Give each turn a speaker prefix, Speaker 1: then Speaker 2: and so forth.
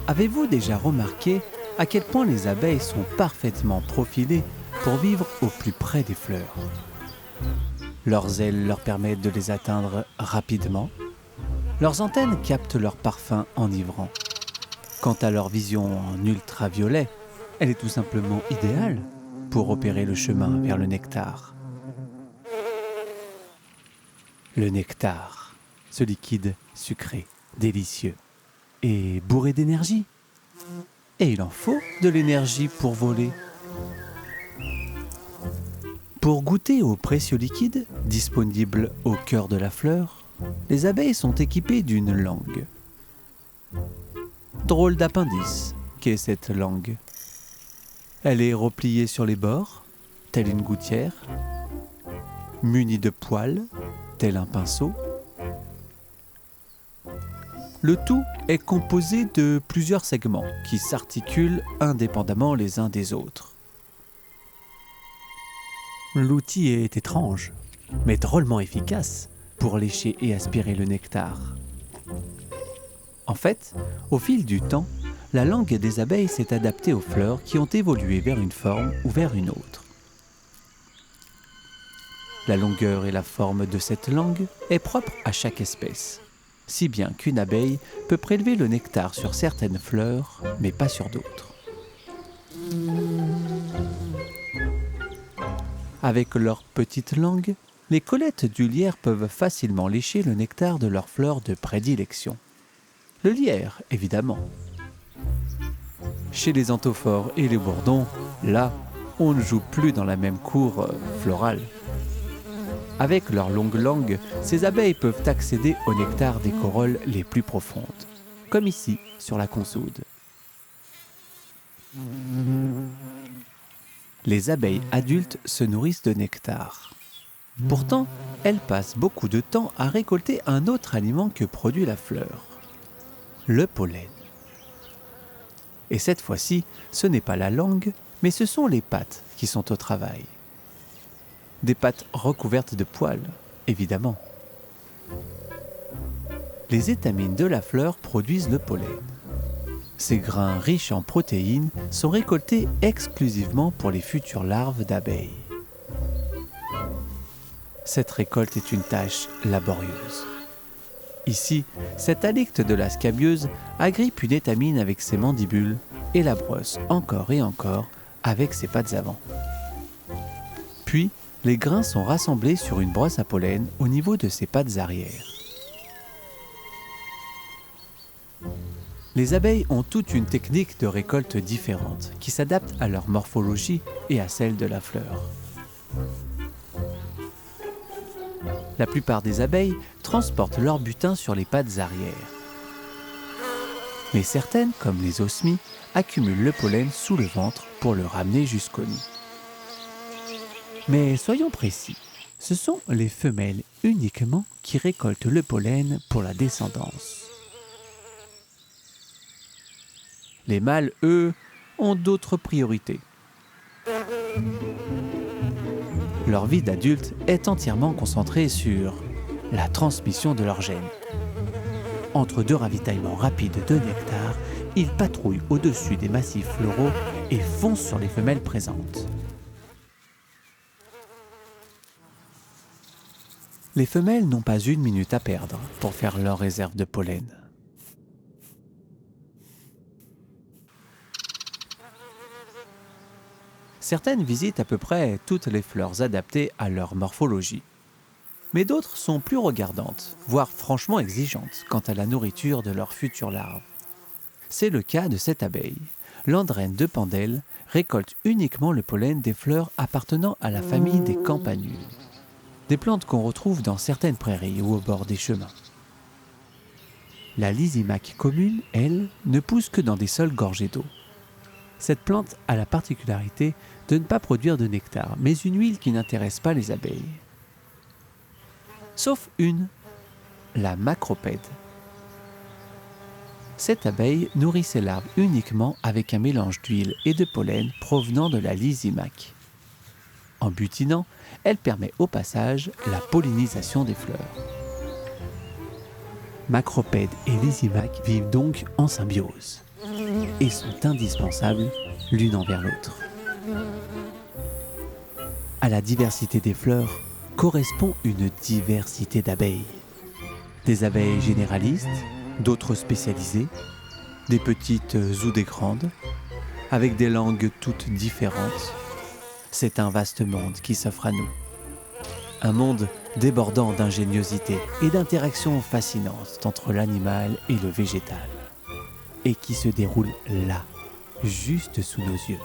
Speaker 1: Avez-vous déjà remarqué à quel point les abeilles sont parfaitement profilées pour vivre au plus près des fleurs? Leurs ailes leur permettent de les atteindre rapidement. Leurs antennes captent leur parfum enivrant. Quant à leur vision en ultraviolet, elle est tout simplement idéale pour opérer le chemin vers le nectar. Le nectar, ce liquide sucré, délicieux et bourré d'énergie. Et il en faut de l'énergie pour voler. Pour goûter au précieux liquide, disponible au cœur de la fleur, les abeilles sont équipées d'une langue. Drôle d'appendice qu'est cette langue. Elle est repliée sur les bords, telle une gouttière, munie de poils, tel un pinceau. Le tout est composé de plusieurs segments qui s'articulent indépendamment les uns des autres. L'outil est étrange, mais drôlement efficace pour lécher et aspirer le nectar. En fait, au fil du temps, la langue des abeilles s'est adaptée aux fleurs qui ont évolué vers une forme ou vers une autre. La longueur et la forme de cette langue est propre à chaque espèce, si bien qu'une abeille peut prélever le nectar sur certaines fleurs, mais pas sur d'autres. Avec leur petite langue, les collettes du lierre peuvent facilement lécher le nectar de leurs fleurs de prédilection. Le lierre, évidemment. Chez les anthophores et les bourdons, là, on ne joue plus dans la même cour florale. Avec leur longue langue, ces abeilles peuvent accéder au nectar des corolles les plus profondes, comme ici sur la consoude. Les abeilles adultes se nourrissent de nectar. Pourtant, elles passent beaucoup de temps à récolter un autre aliment que produit la fleur, le pollen. Et cette fois-ci, ce n'est pas la langue, mais ce sont les pattes qui sont au travail. Des pattes recouvertes de poils, évidemment. Les étamines de la fleur produisent le pollen. Ces grains riches en protéines sont récoltés exclusivement pour les futures larves d'abeilles. Cette récolte est une tâche laborieuse. Ici, cette halicte de la scabieuse agrippe une étamine avec ses mandibules et la brosse encore et encore avec ses pattes avant. Puis, les grains sont rassemblés sur une brosse à pollen au niveau de ses pattes arrière. Les abeilles ont toute une technique de récolte différente qui s'adapte à leur morphologie et à celle de la fleur. La plupart des abeilles transportent leur butin sur les pattes arrière. Mais certaines, comme les osmies, accumulent le pollen sous le ventre pour le ramener jusqu'au nid. Mais soyons précis, ce sont les femelles uniquement qui récoltent le pollen pour la descendance. Les mâles, eux, ont d'autres priorités. Leur vie d'adulte est entièrement concentrée sur la transmission de leurs gènes. Entre deux ravitaillements rapides de nectar, ils patrouillent au-dessus des massifs floraux et foncent sur les femelles présentes. Les femelles n'ont pas une minute à perdre pour faire leur réserve de pollen. Certaines visitent à peu près toutes les fleurs adaptées à leur morphologie. Mais d'autres sont plus regardantes, voire franchement exigeantes quant à la nourriture de leurs futures larves. C'est le cas de cette abeille. L'andrène de Pendel récolte uniquement le pollen des fleurs appartenant à la famille des campanules. Des plantes qu'on retrouve dans certaines prairies ou au bord des chemins. La lysimaque commune, elle, ne pousse que dans des sols gorgés d'eau. Cette plante a la particularité de ne pas produire de nectar, mais une huile qui n'intéresse pas les abeilles. Sauf une, la macropède. Cette abeille nourrit ses larves uniquement avec un mélange d'huile et de pollen provenant de la lysimaque. En butinant, elle permet au passage la pollinisation des fleurs. Macropèdes et lysimaques vivent donc en symbiose et sont indispensables l'une envers l'autre. À la diversité des fleurs correspond une diversité d'abeilles. Des abeilles généralistes, d'autres spécialisées, des petites ou des grandes, avec des langues toutes différentes. C'est un vaste monde qui s'offre à nous. Un monde débordant d'ingéniosité et d'interactions fascinantes entre l'animal et le végétal, et qui se déroule là, juste sous nos yeux.